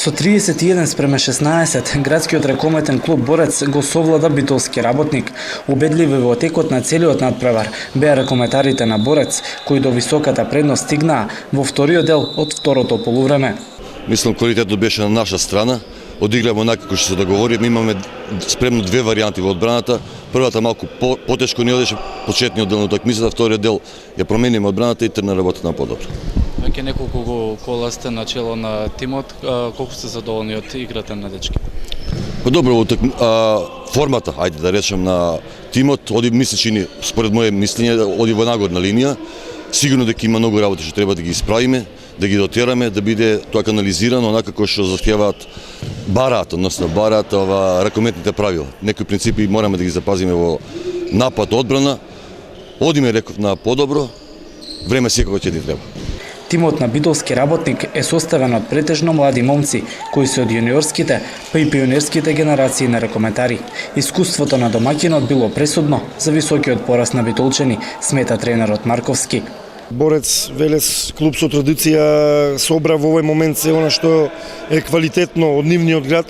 Со 31:16 градскиот ракометен клуб Борец го совлада битолски работник. Убедливи во текот на целиот надпревар беа ракометарите на Борец, кои до високата предност стигнаа во вториот дел од второто полувреме. Мислам квалитетот беше на наша страна. Одигравме онака како што се договоривме, имаме спремно две варијанти во одбраната. Првата малку потешко ни одеше почетниот дел на утакмицата, вториот дел ја промениме одбраната и тргна работата на подобро. Веќе неколку кола сте на чело на тимот, колку сте задоволни од играта на дечки? Добро, формата, ајде да речем, на тимот, оди мислечини, според моје мислење, оди во нагорна линија. Сигурно дека има многу работи што треба да ги исправиме, да ги дотераме, да биде тоа канализирано, онака како што заhtеваат бараат ракометните правила. Некои принципи мораме да ги запазиме во напад, одбрана. Одиме, реков, на подобро, време секако ќе ни треба. Тимот на битолски работник е составен од претежно млади момци, кои се од јуниорските, па и пионерските генерации на ракометари. Искуството на домаќинот било пресудно за високиот пораст на битолчани, смета тренерот Марковски. Борец, Велес, клуб со традиција, собра во овој момент се она што е квалитетно од нивниот град.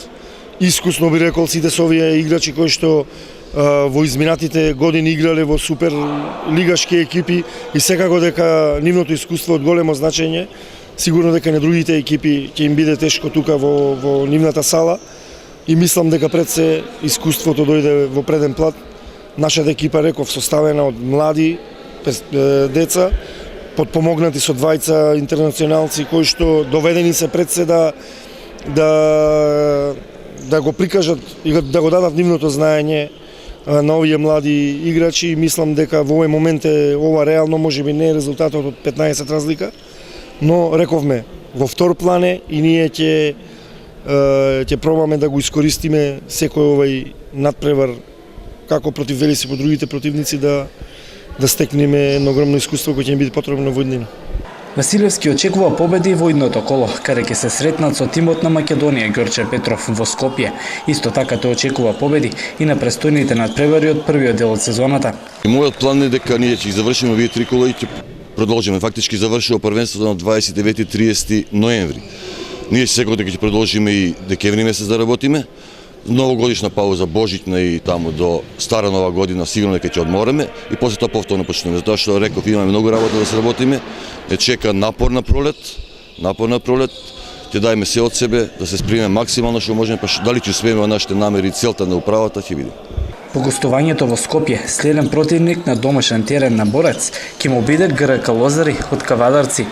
Искусно би рекол сите со овие играчи кои што во изминатите години играле во супер лигашки екипи и секако дека нивното искуство од големо значење. Сигурно дека на другите екипи ќе им биде тешко тука во нивната сала и мислам дека пред се искуството дојде во преден плат. Нашата екипа, реков, составена од млади деца, подпомогнати со двајца интернационалци кои што доведени се пред се да го прикажат и да го дадат нивното знаење на овие млади играчи. Мислам дека во овој момент ова реално можеби не е резултатот од 15 разлика, но рековме во втор план е и ние ќе пробаме да го искористиме секој овој надпревар како против Велес и по другите противници да стекнеме едно огромно искуство кој ќе ни биде потребно во иднина. Василевски очекува победи во идното коло, каде ќе се сретнат со тимот на Македонија Ѓорче Петров во Скопје. Исто така тој очекува победи и на престојните надпревари од првиот дел од сезоната. Мојот план е дека ние ќе завршиме овие три кола и ќе продолжиме. Фактички завршува првенството на 29-30 ноември. Ние секој дека ќе продолжиме и декември месец да работиме. Новогодишна пауза, Божитна и таму до стара нова година сигурно дека ќе одмореме и после тоа повторно почнеме. Затоа што реков, имаме многу работа да се работиме. Е чека напорна пролет. Ќе дајме се од себе да се спремиме максимално што можеме, па дали ќе успееме во нашите намери и целта на управата ќе видиме. По гостувањето во Скопје, следен противник на домашен терен на Борец ќе му биде ГРК Лозари од Кавадарци.